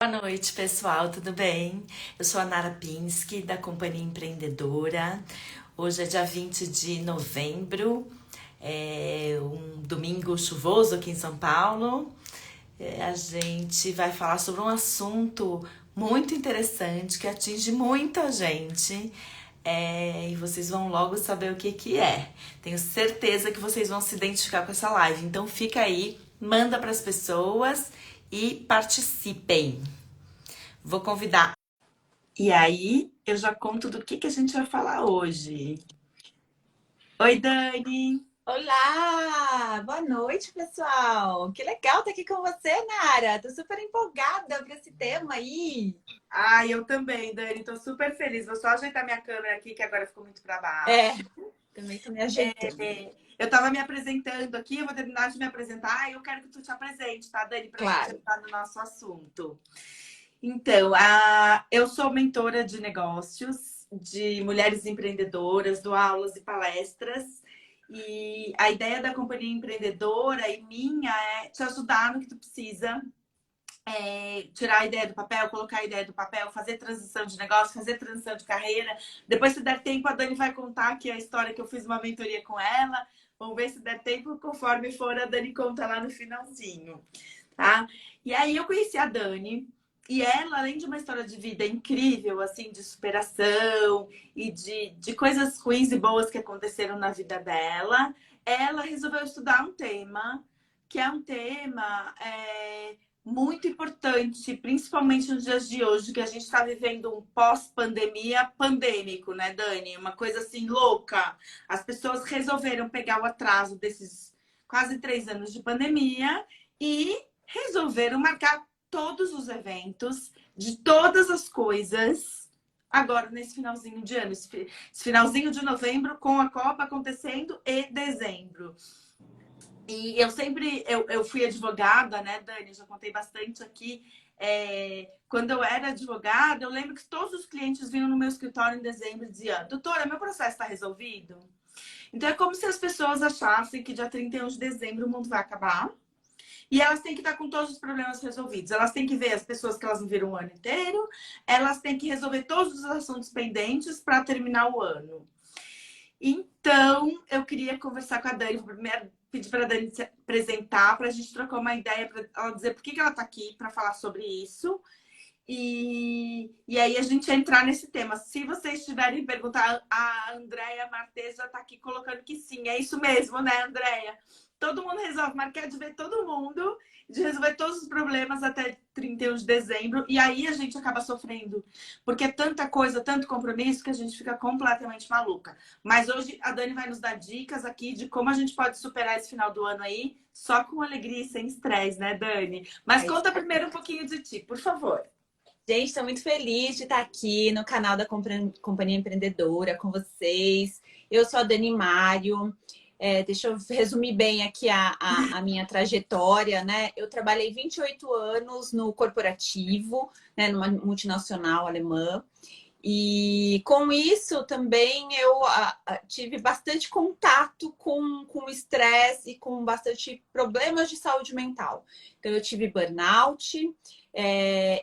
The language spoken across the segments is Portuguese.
Boa noite, pessoal, tudo bem? Eu sou a Nara Pinsky, da Companhia Empreendedora. Hoje é dia 20 de novembro, é um domingo chuvoso aqui em São Paulo. A gente vai falar sobre um assunto muito interessante que atinge muita gente. E vocês vão logo saber o que que é. Tenho certeza que vocês vão se identificar com essa live. Então fica aí, manda para as pessoas e participem. Vou convidar. E aí, eu já conto do que a gente vai falar hoje. Oi, Dani! Olá, boa noite, pessoal. Que legal estar aqui com você, Nara. Tô super empolgada para esse tema aí. Ai, eu também, Dani, tô super feliz. Vou só ajeitar minha câmera aqui, que agora ficou muito para É, baixo. também tô me ajeitando. Eu tava me apresentando aqui, eu vou terminar de me apresentar e eu quero que tu te apresente, tá, Dani, pra gente Claro. entrar no nosso assunto. Então, eu sou mentora de negócios, de mulheres empreendedoras, dou aulas e palestras. E a ideia da companhia empreendedora e minha é te ajudar no que tu precisa, tirar a ideia do papel, colocar a ideia do papel, fazer transição de negócio, fazer transição de carreira. Depois, se der tempo, a Dani vai contar aqui a história que eu fiz uma mentoria com ela. Vamos ver se der tempo, conforme for, a Dani conta lá no finalzinho, tá? E aí eu conheci a Dani. E ela, além de uma história de vida incrível, assim, de superação e de coisas ruins e boas que aconteceram na vida dela, ela resolveu estudar um tema que é um tema muito importante, principalmente nos dias de hoje, que a gente está vivendo um pós-pandemia pandêmico, né, Dani? Uma coisa assim louca. As pessoas resolveram pegar o atraso desses quase 3 anos de pandemia e resolveram marcar todos os eventos de todas as coisas agora nesse finalzinho de ano, esse finalzinho de novembro com a Copa acontecendo e dezembro. E eu fui advogada, né, Dani? Eu já contei bastante aqui. Quando eu era advogada, eu lembro que todos os clientes vinham no meu escritório em dezembro e diziam: doutora, meu processo está resolvido? Então é como se as pessoas achassem que dia 31 de dezembro o mundo vai acabar e elas têm que estar com todos os problemas resolvidos. Elas têm que ver as pessoas que elas não viram o ano inteiro, elas têm que resolver todos os assuntos pendentes para terminar o ano. Então, eu queria conversar com a Dani. Vou primeiro pedir para a Dani se apresentar, para a gente trocar uma ideia, para ela dizer por que ela está aqui para falar sobre isso. E aí a gente entrar nesse tema. Se vocês tiverem perguntar, a Andréia Martez já está aqui colocando que sim. É isso mesmo, né, Andréia? Todo mundo resolve, marcar de ver todo mundo, de resolver todos os problemas até 31 de dezembro. E aí a gente acaba sofrendo. Porque é tanta coisa, tanto compromisso, que a gente fica completamente maluca. Mas hoje a Dani vai nos dar dicas aqui de como a gente pode superar esse final do ano aí, só com alegria e sem estresse, né, Dani? Mas É isso. conta primeiro um pouquinho de ti, por favor. Gente, estou muito feliz de estar aqui no canal da Companhia Empreendedora com vocês. Eu sou a Dani Mário. Deixa eu resumir bem aqui a minha trajetória, né? Eu trabalhei 28 anos no corporativo, né, numa multinacional alemã. E com isso também eu tive bastante contato com estresse e com bastante problemas de saúde mental. Então, eu tive burnout,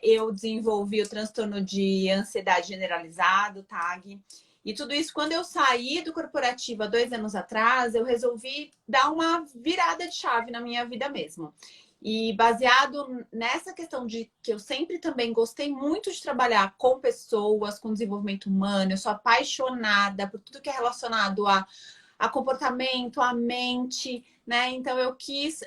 eu desenvolvi o transtorno de ansiedade generalizado, TAG. E tudo isso, quando eu saí do corporativo há 2 anos atrás, eu resolvi dar uma virada de chave na minha vida mesmo. E baseado nessa questão de que eu sempre também gostei muito de trabalhar com pessoas, com desenvolvimento humano, eu sou apaixonada por tudo que é relacionado a comportamento, a mente, né? Então eu quis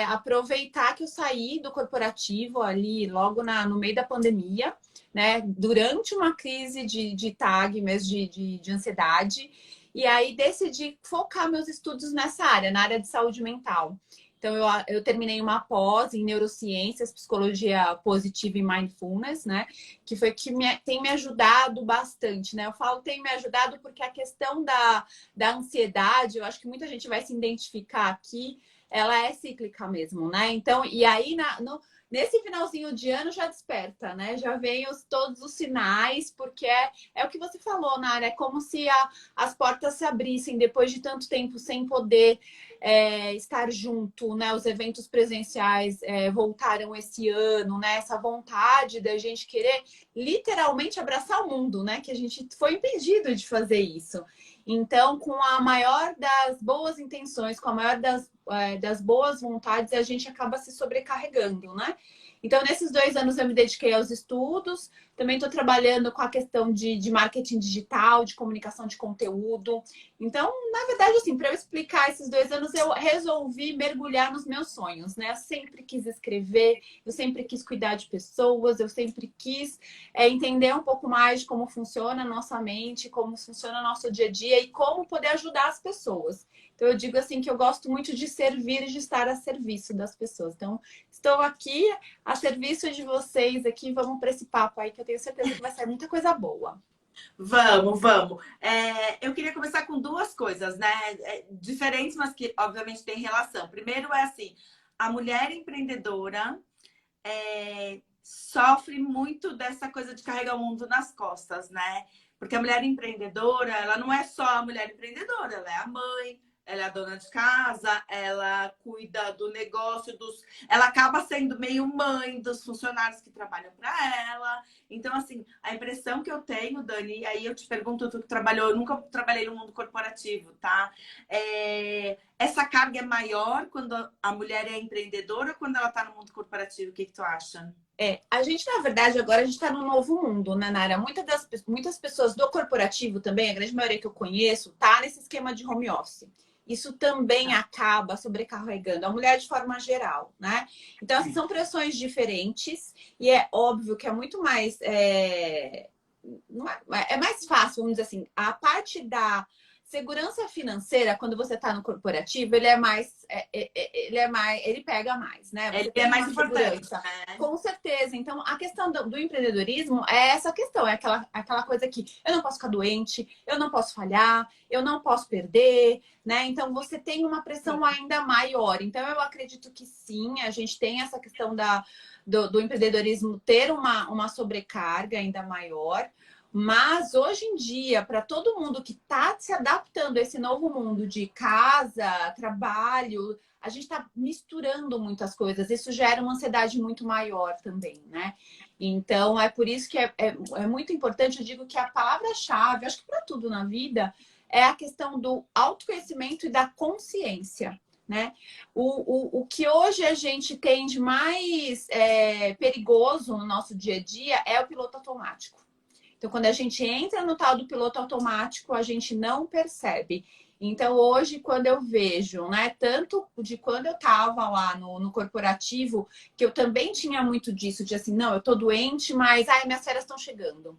aproveitar que eu saí do corporativo ali logo no meio da pandemia, né? Durante uma crise de TAG, mesmo de ansiedade, e aí decidi focar meus estudos nessa área, na área de saúde mental. Então, eu terminei uma pós em neurociências, psicologia positiva e mindfulness, né? Que foi que tem me ajudado bastante, né? Eu falo tem me ajudado porque a questão da ansiedade, eu acho que muita gente vai se identificar aqui, ela é cíclica mesmo, né? Então, e aí nesse finalzinho de ano já desperta, né? Já vem todos os sinais, porque é o que você falou, Nara, é como se as portas se abrissem depois de tanto tempo sem poder estar junto, né? Os eventos presenciais voltaram esse ano, né? Essa vontade da gente querer literalmente abraçar o mundo, né? Que a gente foi impedido de fazer isso. Então, com a maior das boas intenções, com a maior das boas vontades, a gente acaba se sobrecarregando, né? Então, nesses 2 anos eu me dediquei aos estudos, também estou trabalhando com a questão de marketing digital, de comunicação de conteúdo. Então, na verdade, assim, para eu explicar esses 2 anos, eu resolvi mergulhar nos meus sonhos, né? Eu sempre quis escrever, eu sempre quis cuidar de pessoas, eu sempre quis entender um pouco mais de como funciona a nossa mente, como funciona o nosso dia a dia e como poder ajudar as pessoas. Então, eu digo assim que eu gosto muito de servir e de estar a serviço das pessoas. Então, estou aqui a serviço de vocês aqui. Vamos para esse papo aí que eu tenho certeza que vai sair muita coisa boa. Vamos, vamos. Eu queria começar com duas coisas, né? Diferentes, mas que obviamente têm relação. Primeiro é assim, a mulher empreendedora sofre muito dessa coisa de carregar o mundo nas costas, né? Porque a mulher empreendedora, ela não é só a mulher empreendedora, ela é a mãe, ela é a dona de casa, ela cuida do negócio, ela acaba sendo meio mãe dos funcionários que trabalham para ela. Então, assim, a impressão que eu tenho, Dani, aí eu te pergunto, tu que trabalhou, eu nunca trabalhei no mundo corporativo, tá? Essa carga é maior quando a mulher é empreendedora ou quando ela está no mundo corporativo? O que tu acha? A gente, na verdade, agora a gente está num novo mundo, né, Nara? Muitas pessoas do corporativo também, a grande maioria que eu conheço, tá nesse esquema de home office. Isso também acaba sobrecarregando a mulher de forma geral, né? Então, assim, são pressões diferentes e é óbvio que é muito mais... é mais fácil, vamos dizer assim, a parte da segurança financeira, quando você está no corporativo, ele pega mais, né? Você Ele é tem mais uma importante, segurança. né? Com certeza. Então, a questão do empreendedorismo é essa questão, é aquela coisa que eu não posso ficar doente, eu não posso falhar, eu não posso perder, né? Então, você tem uma pressão ainda maior. Então, eu acredito que sim, a gente tem essa questão do empreendedorismo ter uma sobrecarga ainda maior. Mas hoje em dia, para todo mundo que está se adaptando a esse novo mundo de casa, trabalho, a gente está misturando muitas coisas. Isso gera uma ansiedade muito maior também, né? Então, é por isso que é muito importante. Eu digo que a palavra-chave, acho que para tudo na vida, é a questão do autoconhecimento e da consciência. Né? O que hoje a gente tem de mais perigoso no nosso dia a dia é o piloto automático. Então, quando a gente entra no tal do piloto automático, a gente não percebe. Então, hoje, quando eu vejo, né, tanto de quando eu estava lá no corporativo, que eu também tinha muito disso, de assim, não, eu tô doente, mas ai, minhas férias estão chegando.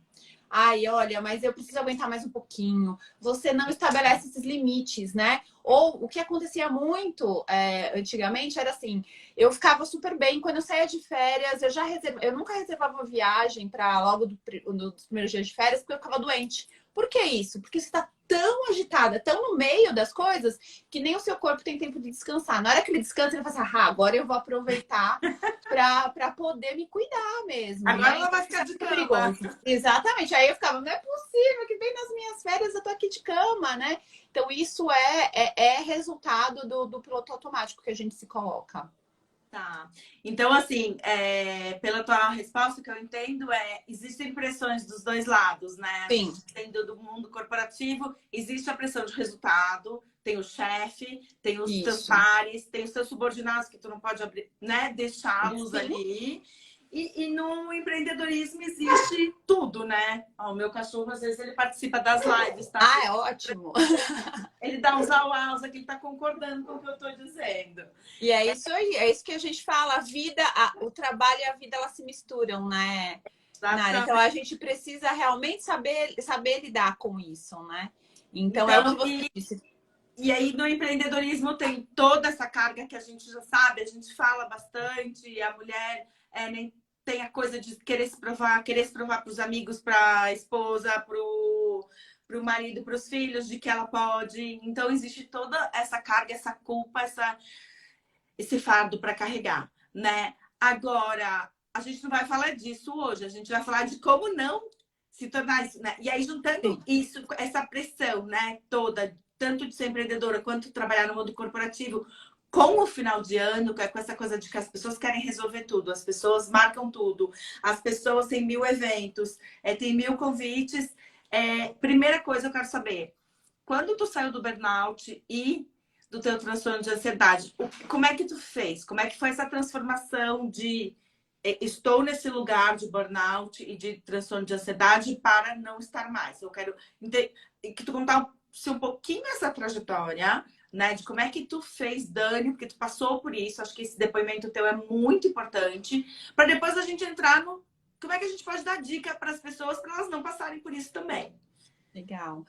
Ai, olha, mas eu preciso aguentar mais um pouquinho. Você não estabelece esses limites, né? Ou o que acontecia muito antigamente era assim, eu ficava super bem quando eu saía de férias, eu nunca reservava viagem para logo dos primeiros dias de férias, porque eu ficava doente. Por que isso? Porque você está tão agitada, tão no meio das coisas, que nem o seu corpo tem tempo de descansar. Na hora que ele descansa, ele fala assim, agora eu vou aproveitar para poder me cuidar mesmo, Agora né? ela Então, vai isso ficar é de muito cama. perigoso. Exatamente. Aí eu ficava, não é possível que bem nas minhas férias eu tô aqui de cama, né? Então, isso é resultado do piloto automático que a gente se coloca. Tá. Então, assim, pela tua resposta, o que eu entendo existem pressões dos dois lados, né? A Sim. gente tendo do mundo corporativo, existe a pressão de resultado, tem o chefe, tem os teus Isso. pares, tem os teus subordinados que tu não pode abrir, né? Deixá-los Sim. ali. E no empreendedorismo existe tudo, né? Ó, o meu cachorro, às vezes, ele participa das lives, tá? Ah, é ótimo. Ele dá uns au-aus aqui, ele tá concordando com o que eu tô dizendo. E é isso aí, é isso que a gente fala, a vida, o trabalho e a vida, elas se misturam, né, Nara? Então, a gente precisa realmente saber lidar com isso, né? Então, é o que você disse. E aí, no empreendedorismo tem toda essa carga que a gente já sabe, a gente fala bastante, a mulher tem a coisa de querer se provar para os amigos, para a esposa, para o marido, para os filhos, de que ela pode. Então, existe toda essa carga, essa culpa, esse fardo para carregar, né? Agora, a gente não vai falar disso hoje, a gente vai falar de como não se tornar isso, né? E aí, juntando isso, essa pressão, né, toda, tanto de ser empreendedora quanto trabalhar no mundo corporativo, com o final de ano, com essa coisa de que as pessoas querem resolver tudo, as pessoas marcam tudo, as pessoas têm 1000 eventos, tem 1000 convites. Primeira coisa eu quero saber, quando tu saiu do burnout e do teu transtorno de ansiedade, como é que tu fez? Como é que foi essa transformação de estou nesse lugar de burnout e de transtorno de ansiedade para não estar mais? Eu quero que tu contasse um pouquinho essa trajetória, né? De como é que tu fez, Dani, porque tu passou por isso. Acho que esse depoimento teu é muito importante. Para depois a gente entrar no... Como é que a gente pode dar dica para as pessoas para elas não passarem por isso também? Legal.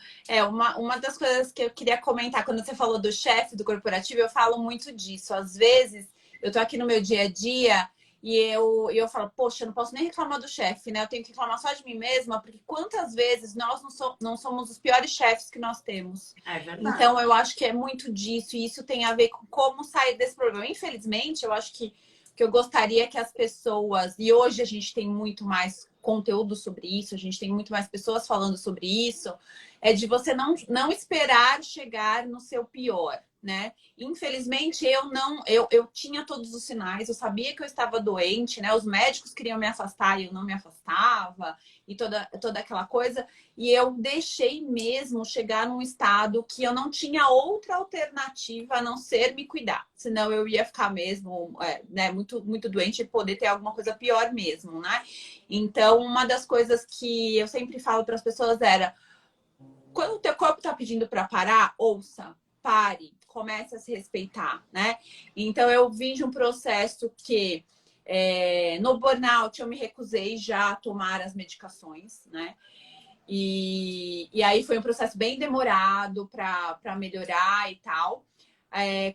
Uma das coisas que eu queria comentar, quando você falou do chefe do corporativo, eu falo muito disso. Às vezes, eu tô aqui no meu dia a dia e eu falo, poxa, eu não posso nem reclamar do chefe, né? Eu tenho que reclamar só de mim mesma, porque quantas vezes nós não somos os piores chefes que nós temos. É verdade. Então, eu acho que é muito disso, e isso tem a ver com como sair desse problema. Infelizmente, eu acho que eu gostaria que as pessoas, e hoje a gente tem muito mais conteúdo sobre isso, a gente tem muito mais pessoas falando sobre isso, é de você não esperar chegar no seu pior, né? Infelizmente, eu tinha todos os sinais, eu sabia que eu estava doente, né? Os médicos queriam me afastar e eu não me afastava, e toda aquela coisa, e eu deixei mesmo chegar num estado que eu não tinha outra alternativa a não ser me cuidar, senão eu ia ficar mesmo, né, muito, muito doente e poder ter alguma coisa pior mesmo, né? Então, uma das coisas que eu sempre falo para as pessoas era: quando o teu corpo está pedindo para parar, ouça, pare, comece a se respeitar, né? Então, eu vim de um processo que no burnout eu me recusei já a tomar as medicações, né? E aí foi um processo bem demorado para melhorar e tal.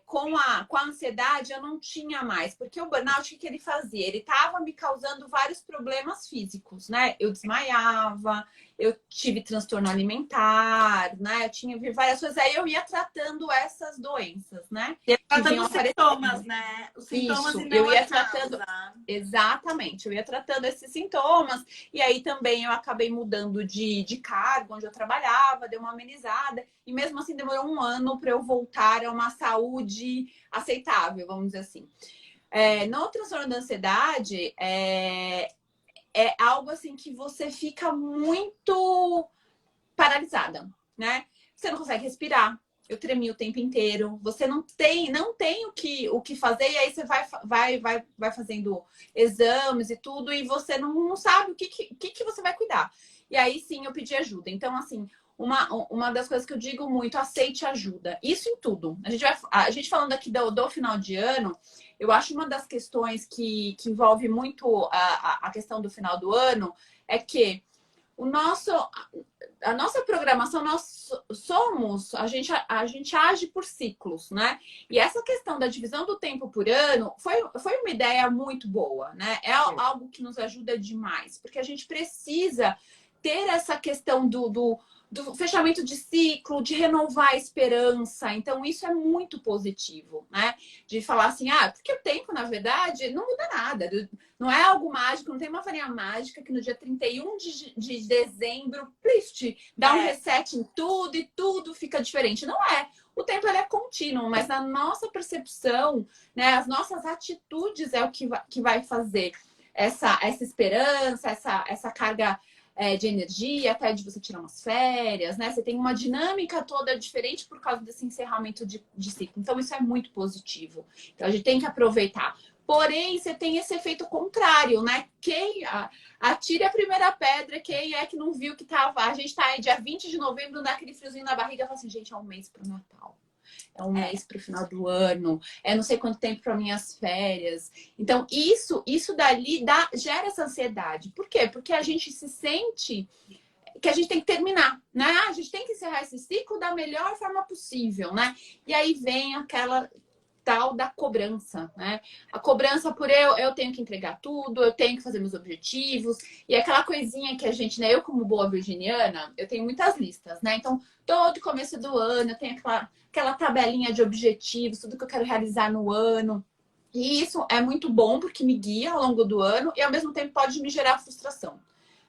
Com a ansiedade eu não tinha mais, porque o burnout, o que ele fazia? Ele estava me causando vários problemas físicos, né? Eu desmaiava, eu tive transtorno alimentar, né? Eu tinha várias coisas, aí eu ia tratando essas doenças, né? E Que tratando vinham os sintomas, né? Os sintomas isso, e não eu ia a tratando. causa. Exatamente, eu ia tratando esses sintomas, e aí também eu acabei mudando de cargo onde eu trabalhava, deu uma amenizada, e mesmo assim demorou um ano para eu voltar a uma saúde aceitável, vamos dizer assim. No transtorno da ansiedade, é algo assim que você fica muito paralisada, né? Você não consegue respirar. Eu tremi o tempo inteiro. Você não tem o que fazer, e aí você vai fazendo exames e tudo, e você não sabe o que você vai cuidar. E aí sim eu pedi ajuda. Então, assim, uma das coisas que eu digo muito, aceite ajuda. Isso em tudo. A gente falando aqui do final de ano, eu acho uma das questões que envolve muito a questão do final do ano é que a nossa programação, nós somos, a gente age por ciclos, né? E essa questão da divisão do tempo por ano foi uma ideia muito boa, né? É algo que nos ajuda demais, porque a gente precisa ter essa questão do fechamento de ciclo, de renovar a esperança. Então, isso é muito positivo, né? De falar assim, porque o tempo, na verdade, não muda nada. Não é algo mágico, não tem uma varinha mágica que no dia 31 de dezembro, plist, dá um reset em tudo e tudo fica diferente. Não é. O tempo ele é contínuo, mas na nossa percepção, né, as nossas atitudes é o que vai fazer essa esperança, essa carga de energia, até de você tirar umas férias, né? Você tem uma dinâmica toda diferente por causa desse encerramento de ciclo. Então, isso é muito positivo. Então, a gente tem que aproveitar. Porém, você tem esse efeito contrário, né? Quem atire a primeira pedra, quem é que não viu que tava... A gente tá aí dia 20 de novembro, naquele friozinho na barriga, fala assim, gente, é um mês pro Natal. É um mês para o final do ano, não sei quanto tempo para minhas férias. Então, isso dali gera essa ansiedade. Por quê? Porque a gente se sente que a gente tem que terminar, né? A gente tem que encerrar esse ciclo da melhor forma possível, né? E aí vem aquela tal da cobrança, né? A cobrança por eu tenho que entregar tudo, eu tenho que fazer meus objetivos, e aquela coisinha que a gente, né? Eu, como boa virginiana, eu tenho muitas listas, né? Então, todo começo do ano eu tenho aquela tabelinha de objetivos, tudo que eu quero realizar no ano. E isso é muito bom porque me guia ao longo do ano e ao mesmo tempo pode me gerar frustração.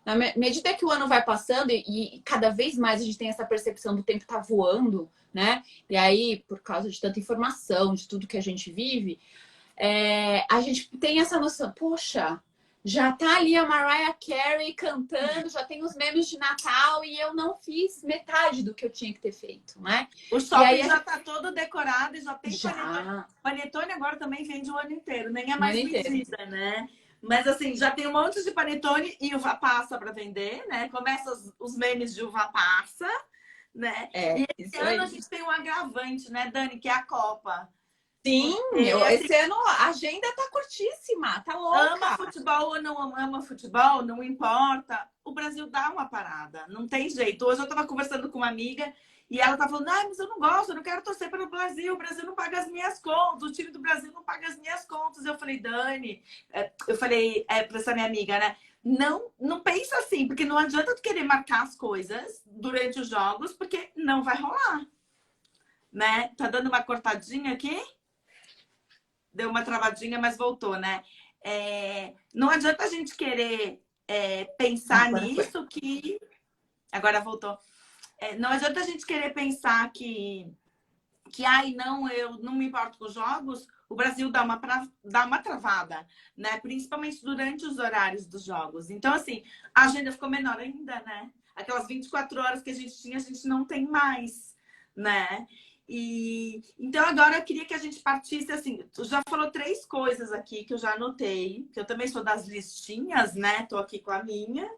Na medida que o ano vai passando e cada vez mais a gente tem essa percepção do tempo tá voando, né? E aí, por causa de tanta informação, de tudo que a gente vive, a gente tem essa noção, poxa, já tá ali a Mariah Carey cantando, já tem os memes de Natal e eu não fiz metade do que eu tinha que ter feito, né? O E aí, shopping já tá todo decorado e já tem já, panetone agora também vende o ano inteiro, nem é o ano mais inteiro. medida, né? Mas assim, já tem um monte de panetone e uva passa para vender, né? Começa os memes de uva passa, né? E esse Isso ano a aí. gente tem um agravante, né, Dani, que é a Copa. Sim, Porque, assim, esse ano a agenda tá curtíssima, tá ama louca. futebol ou não ama futebol, não importa. O Brasil dá uma parada, não tem jeito. Hoje eu estava conversando com uma amiga e ela tá falando: ah, mas eu não gosto, eu não quero torcer pelo Brasil. O Brasil não paga as minhas contas, o time do Brasil não paga as minhas contas. Eu falei: Dani, eu falei para essa minha amiga, né? Não pensa assim, porque não adianta tu querer marcar as coisas durante os jogos, porque não vai rolar, né? Tá dando uma cortadinha aqui? Deu uma travadinha, mas voltou, né? Não adianta a gente querer pensar Agora foi. nisso que. Agora voltou. Não adianta a gente querer pensar que ai, não, eu não me importo com os jogos. O Brasil dá uma travada, né? Principalmente durante os horários dos jogos. Então, assim, a agenda ficou menor ainda, né? Aquelas 24 horas que a gente tinha, a gente não tem mais, né? E então agora eu queria que a gente partisse assim. Tu já falou 3 coisas aqui que eu já anotei, que eu também sou das listinhas, né? Tô aqui com a minha.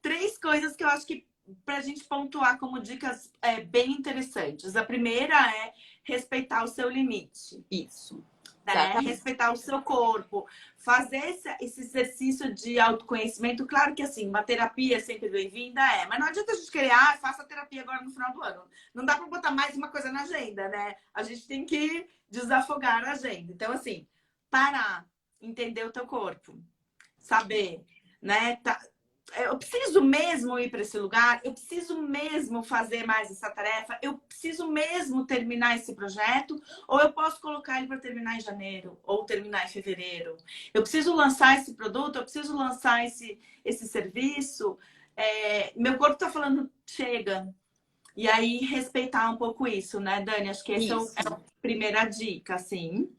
3 coisas que eu acho que para a gente pontuar como dicas bem interessantes. A primeira é respeitar o seu limite. Isso. Né? Respeitar o seu corpo, fazer esse exercício de autoconhecimento. Claro que assim, uma terapia é sempre bem-vinda, mas não adianta a gente querer, faça terapia agora no final do ano. Não dá para botar mais uma coisa na agenda, né? A gente tem que desafogar a agenda. Então, assim, parar, entender o teu corpo, saber, né? Eu preciso mesmo ir para esse lugar, eu preciso mesmo fazer mais essa tarefa, eu preciso mesmo terminar esse projeto, ou eu posso colocar ele para terminar em janeiro, ou terminar em fevereiro. Eu preciso lançar esse produto, eu preciso lançar esse serviço. Meu corpo está falando, chega. E aí, respeitar um pouco isso, né, Dani? Acho que essa é a primeira dica, assim.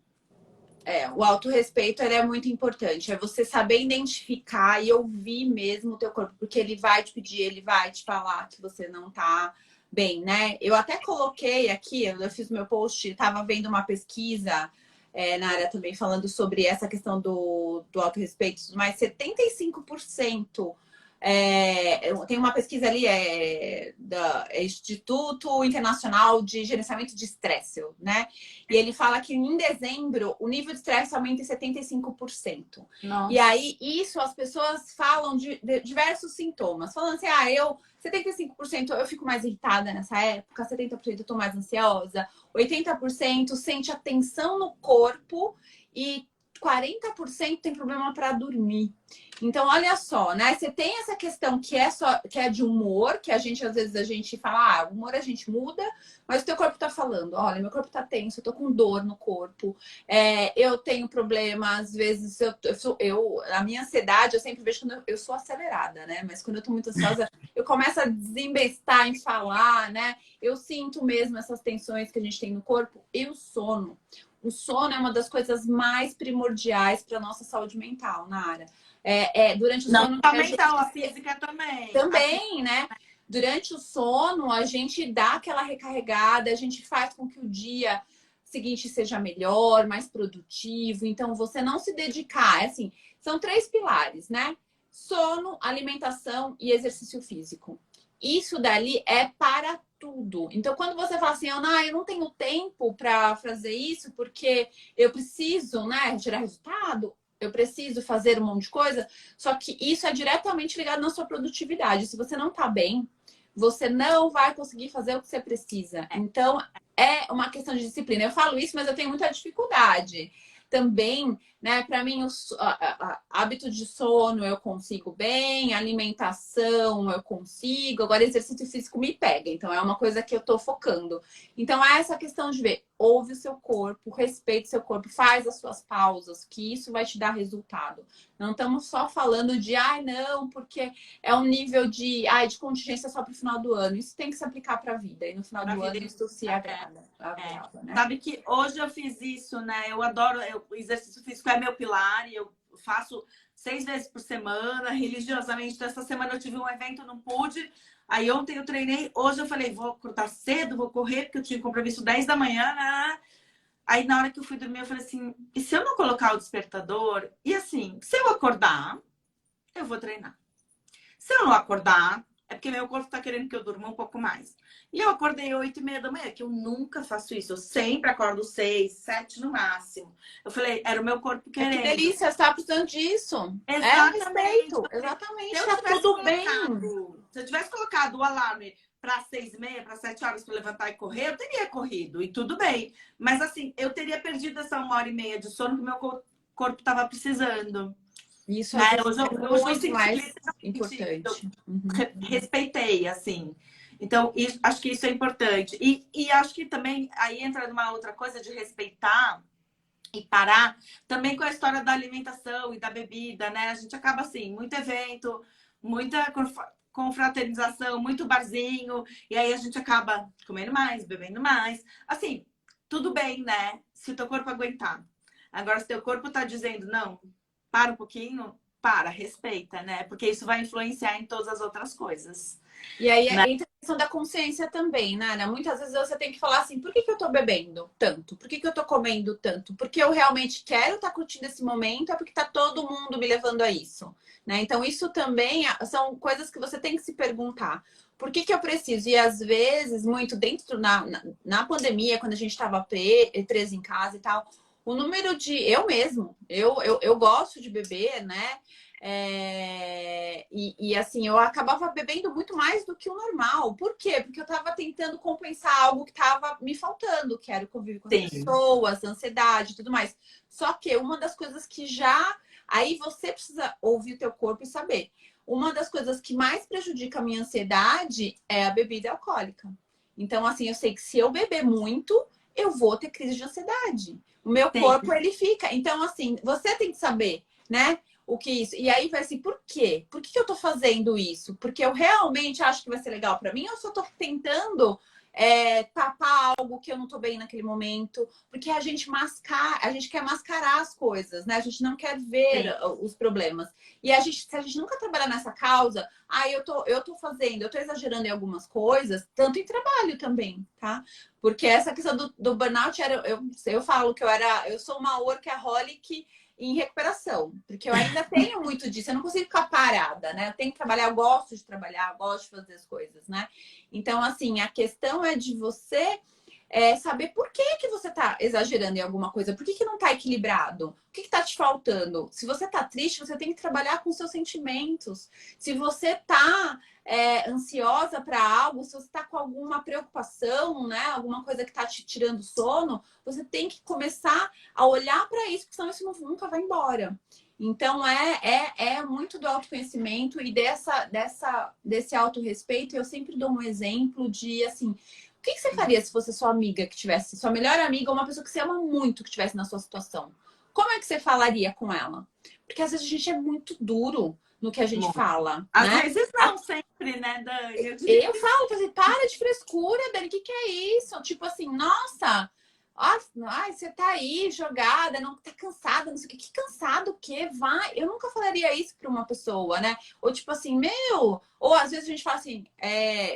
O autorrespeito ele é muito importante. É você saber identificar e ouvir mesmo o teu corpo, porque ele vai te pedir, ele vai te falar que você não tá bem, né? Eu até coloquei aqui, eu fiz meu post, estava vendo uma pesquisa na área também falando sobre essa questão do autorrespeito, mas 75% tem uma pesquisa ali do Instituto Internacional de Gerenciamento de Estresse, né? E ele fala que em dezembro o nível de estresse aumenta em 75%. Nossa. E aí, isso as pessoas falam de diversos sintomas. Falando assim, 75% eu fico mais irritada nessa época, 70% eu tô mais ansiosa, 80% sente a tensão no corpo e 40% tem problema para dormir. Então, olha só, né? Você tem essa questão que é de humor, que às vezes a gente fala, o humor a gente muda, mas o teu corpo tá falando, olha, meu corpo tá tenso, eu tô com dor no corpo, eu tenho problema, às vezes a minha ansiedade, eu sempre vejo quando eu sou acelerada, né? Mas quando eu tô muito ansiosa, eu começo a desembestar em falar, né? Eu sinto mesmo essas tensões que a gente tem no corpo e o sono. O sono é uma das coisas mais primordiais para nossa saúde mental na área. Durante o sono. Não mental, a física também. Também, né? Durante o sono, a gente dá aquela recarregada, a gente faz com que o dia seguinte seja melhor, mais produtivo. Então, você não se dedicar, assim, são 3 pilares, né? Sono, alimentação e exercício físico. Isso dali é para tudo. Então, quando você fala assim, eu não tenho tempo para fazer isso porque eu preciso, né, gerar resultado, eu preciso fazer um monte de coisa, só que isso é diretamente ligado na sua produtividade. Se você não tá bem, você não vai conseguir fazer o que você precisa. Então, é uma questão de disciplina. Eu falo isso, mas eu tenho muita dificuldade também né? Para mim, hábito de sono eu consigo bem, alimentação eu consigo, agora exercício físico me pega, então é uma coisa que eu tô focando. Então é essa questão de ver, ouve o seu corpo, respeite o seu corpo, faz as suas pausas, que isso vai te dar resultado. Não estamos só falando de, não, porque é um nível de contingência só para o final do ano. Isso tem que se aplicar para a vida, e no final Pra do ano vida. isso se agrava, né? Sabe que hoje eu fiz isso, né? Eu adoro, o exercício físico é meu pilar e eu faço 6 vezes por semana, religiosamente. Então, essa semana eu tive um evento, não pude. Aí ontem eu treinei, hoje eu falei, vou acordar cedo, vou correr, porque eu tinha compromisso 10 da manhã, né? Aí na hora que eu fui dormir, eu falei assim, e se eu não colocar o despertador? E assim, se eu acordar, eu vou treinar. Se eu não acordar, é porque meu corpo tá querendo que eu durma um pouco mais. E eu acordei 8h30 da manhã, que eu nunca faço isso. Eu sempre acordo 6, 7 no máximo. Eu falei, era o meu corpo Que querendo. delícia, você tá precisando disso. É Exatamente. respeito, Se exatamente, eu tá tivesse tudo bem. colocado, se eu tivesse colocado o alarme para 6h30, para 7 horas para levantar e correr, eu teria corrido e tudo bem. Mas assim, eu teria perdido essa 1h30 de sono que meu corpo estava precisando. Isso às Né? vezes é Hoje eu muito senti mais literalmente, eu importante. Uhum. respeitei, assim. Então, acho que isso é importante. E acho que também aí entra numa outra coisa de respeitar e parar também com a história da alimentação e da bebida, né? A gente acaba assim, muito evento, muita confraternização, muito barzinho, e aí a gente acaba comendo mais, bebendo mais. Assim, tudo bem, né? Se o teu corpo aguentar. Agora, se teu corpo tá dizendo, não, para um pouquinho, respeita, né? Porque isso vai influenciar em todas as outras coisas, E aí né? entra a questão da consciência também, né, Ana? Muitas vezes você tem que falar assim, por que que eu tô bebendo tanto? Por que que eu tô comendo tanto? Porque eu realmente quero estar curtindo esse momento, é porque tá todo mundo me levando a isso, né? Então isso também são coisas que você tem que se perguntar. Por que que eu preciso? E às vezes, muito dentro, na pandemia, quando a gente estava preso em casa e tal, o número de... Eu mesmo, eu gosto de beber, né? Assim, eu acabava bebendo muito mais do que o normal. Por quê? Porque eu estava tentando compensar algo que estava me faltando, que era o convívio com as Sim, pessoas, a ansiedade e tudo mais. Só que uma das coisas que já... Aí você precisa ouvir o teu corpo e saber. Uma das coisas que mais prejudica a minha ansiedade é a bebida alcoólica. Então, assim, eu sei que se eu beber muito, eu vou ter crise de ansiedade. O meu corpo, sim. ele fica. Então, assim, você tem que saber, né? O que isso. E aí vai assim, por quê? Por que eu tô fazendo isso? Porque eu realmente acho que vai ser legal para mim ou só tô tentando tapar algo que eu não tô bem naquele momento? Porque a gente quer mascarar as coisas, né? A gente não quer ver Sim. os problemas. E se a gente nunca trabalhar nessa causa, eu tô exagerando em algumas coisas, tanto em trabalho também, tá? Porque essa questão do burnout eu falo que eu sou uma workaholic em recuperação, porque eu ainda tenho muito disso, eu não consigo ficar parada, né? Eu tenho que trabalhar, eu gosto de trabalhar, eu gosto de fazer as coisas, né? Então, assim, a questão é de você saber por que que você tá exagerando em alguma coisa, por que que não tá equilibrado, o que que tá te faltando. Se você tá triste, você tem que trabalhar com seus sentimentos. Se você tá ansiosa para algo, se você tá com alguma preocupação, né, alguma coisa que tá te tirando sono, você tem que começar a olhar para isso, porque senão isso nunca vai embora. Então, é muito do autoconhecimento e desse autorrespeito. Eu sempre dou um exemplo de, assim, o que você faria se fosse sua amiga que tivesse, sua melhor amiga, ou uma pessoa que você ama muito que tivesse na sua situação? Como é que você falaria com ela? Porque às vezes a gente é muito duro no que a gente Muito. fala, Às né? vezes não, sempre, né, Dani? Eu diria Eu que falo, assim, para de frescura, Dani, o que que é isso? Tipo assim, nossa, ai, você tá aí jogada, não tá cansada, não sei o que. Que cansado o quê? Vai. Eu nunca falaria isso pra uma pessoa, né? Ou tipo assim, meu. Ou às vezes a gente fala assim,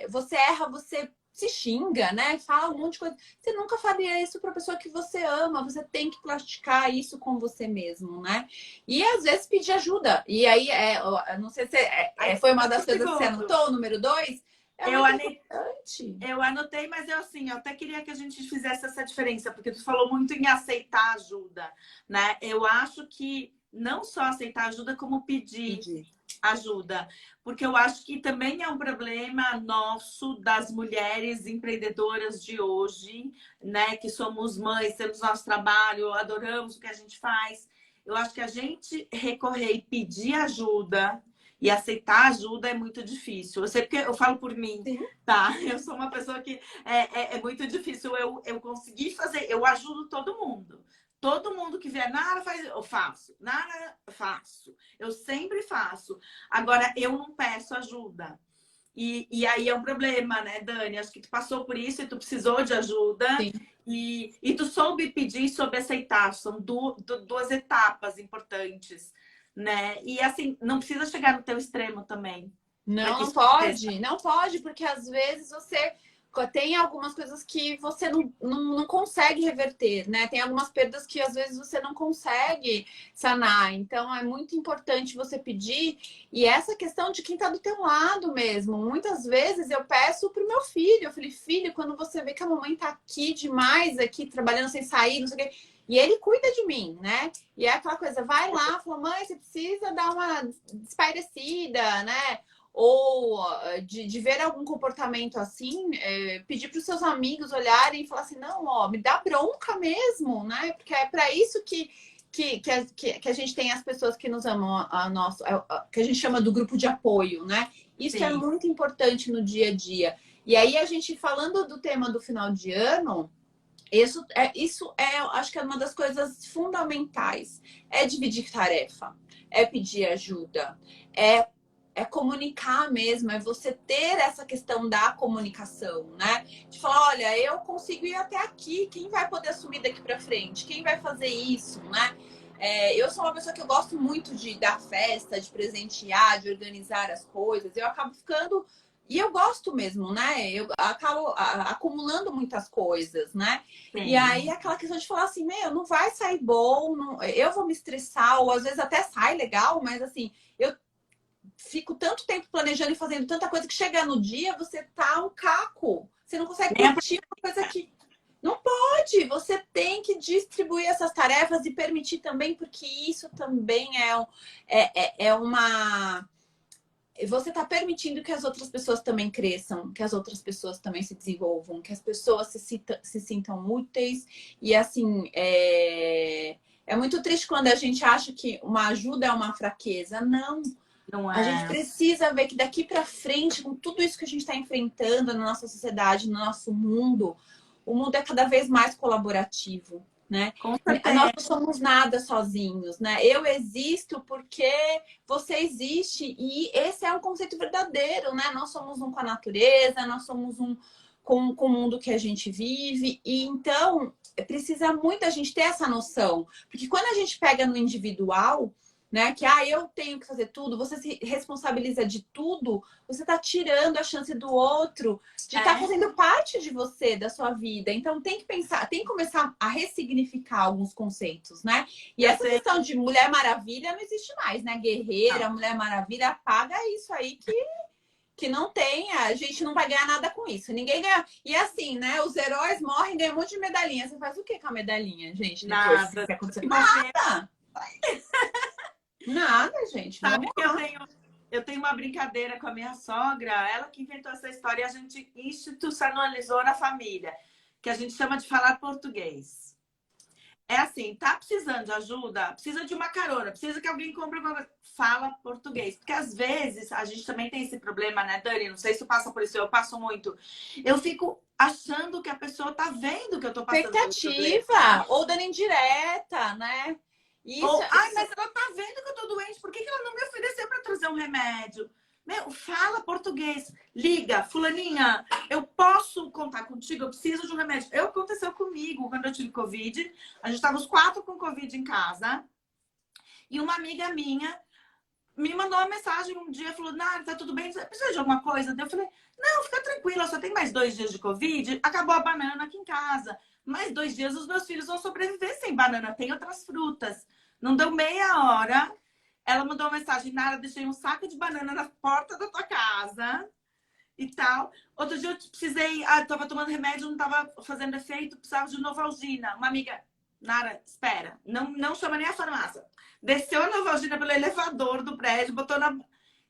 você erra, você se xinga, né? Fala um monte de coisa. Você nunca faria isso pra pessoa que você ama. Você tem que praticar isso com você mesmo, né? E às vezes pedir ajuda. E aí, eu não sei se aí foi uma das outro coisas que você segundo. anotou, número 2. É Eu muito anotei, importante. eu anotei, mas eu assim, eu até queria que a gente fizesse essa diferença, porque tu falou muito em aceitar ajuda, né? Eu acho que não só aceitar ajuda, como pedir Pedir. ajuda, porque eu acho que também é um problema nosso das mulheres empreendedoras de hoje, né? Que somos mães, temos nosso trabalho, adoramos o que a gente faz. eu acho que a gente recorrer e pedir ajuda e aceitar ajuda é muito difícil. Eu sei porque eu falo por mim, Sim. tá? Eu sou uma pessoa que é muito difícil eu conseguir fazer. Eu ajudo todo mundo. Todo mundo que vier, Nara, faz, eu faço. Nara, faço. Eu sempre faço. Agora, eu não peço ajuda. E aí é um problema, né, Dani? Acho que tu passou por isso e tu precisou de ajuda. Sim. E tu soube pedir e soube aceitar. São duas etapas importantes, né? E assim, não precisa chegar no teu extremo também. Para Não, que não isso aconteça. pode, não pode, porque às vezes você tem algumas coisas que você não consegue reverter, né? Tem algumas perdas que às vezes você não consegue sanar. Então é muito importante você pedir. E essa questão de quem tá do teu lado mesmo. Muitas vezes eu peço pro meu filho. Eu falei, filho, quando você vê que a mamãe tá aqui demais, aqui trabalhando sem sair, não sei o quê. E ele cuida de mim, né? E é aquela coisa, vai lá, fala, mãe, você precisa dar uma espairecida, né? Ou de ver algum comportamento assim, pedir para os seus amigos olharem e falar assim, não, ó, me dá bronca mesmo, né? Porque é para isso que a gente tem as pessoas que nos amam, que a gente chama do grupo de apoio, né? Isso Sim. é muito importante no dia a dia. E aí a gente, falando do tema do final de ano, isso é, acho que é uma das coisas fundamentais. É dividir tarefa, é pedir ajuda, é comunicar mesmo, é você ter essa questão da comunicação, né? De falar, olha, eu consigo ir até aqui, quem vai poder assumir daqui para frente? Quem vai fazer isso, né? Eu sou uma pessoa que eu gosto muito de dar festa, de presentear, de organizar as coisas. Eu acabo ficando... E eu gosto mesmo, né? Eu acabo acumulando muitas coisas, né? Sim. E aí aquela questão de falar assim, meu, não vai sair bom, eu vou me estressar, ou às vezes até sai legal, mas assim, eu fico tanto tempo planejando e fazendo tanta coisa que chega no dia, você tá um caco. Você não consegue curtir uma coisa que... Não pode! Você tem que distribuir essas tarefas e permitir também, porque isso também é uma... Você está permitindo que as outras pessoas também cresçam, que as outras pessoas também se desenvolvam, que as pessoas se sintam úteis. E assim, é muito triste quando a gente acha que uma ajuda é uma fraqueza. Não. Não A gente é. precisa ver que daqui para frente, com tudo isso que a gente está enfrentando na nossa sociedade, no nosso mundo, o mundo é cada vez mais colaborativo, né? Com Nós certeza. não somos nada sozinhos, né? Eu existo porque você existe e esse é um conceito verdadeiro, né? Nós somos um com a natureza, nós somos um com o mundo que a gente vive e então precisa muito a gente ter essa noção, porque quando a gente pega no individual, né? Que eu tenho que fazer tudo, você se responsabiliza de tudo, você está tirando a chance do outro de estar fazendo parte de você, da sua vida. Então tem que pensar, tem que começar a ressignificar alguns conceitos, né? E essa questão de Mulher Maravilha não existe mais, né? Guerreira, não. Mulher Maravilha, apaga isso aí que não tem, a gente não vai ganhar nada com isso. Ninguém ganha. E assim, né? Os heróis morrem, ganham um monte de medalhinha. Você faz o que com a medalhinha, gente? Depois Nada. que acontecer? Nada! Nada, gente. Sabe que eu tenho uma brincadeira com a minha sogra, ela que inventou essa história e a gente institucionalizou na família, que a gente chama de falar português. É assim, tá precisando de ajuda? Precisa de uma carona, precisa que alguém compre uma coisa. Fala português. Porque às vezes a gente também tem esse problema, né, Dani? Não sei se tu passa por isso, eu passo muito. Eu fico achando que a pessoa tá vendo que eu tô passando por expectativa, ou dando indireta, né? Isso, mas ela tá vendo que eu tô doente, por que ela não me ofereceu para trazer um remédio? Meu, fala português. Liga, fulaninha, eu posso contar contigo? Eu preciso de um remédio. Aconteceu comigo quando eu tive Covid. A gente tava os 4 com Covid em casa. E uma amiga minha me mandou uma mensagem um dia, falou, Nara, tá tudo bem? Precisa de alguma coisa? Eu falei, não, fica tranquila, só tem mais 2 dias de Covid. Acabou a banana aqui em casa. Mais 2 dias os meus filhos vão sobreviver sem banana. Tem outras frutas. Não deu meia hora. Ela mandou uma mensagem, Nara, deixei um saco de banana na porta da tua casa e tal. Outro dia eu precisei, tava tomando remédio, não tava fazendo efeito, precisava de Novalgina. Uma amiga, Nara, espera, não chama nem a farmácia. Desceu a Novalgina pelo elevador do prédio, botou na...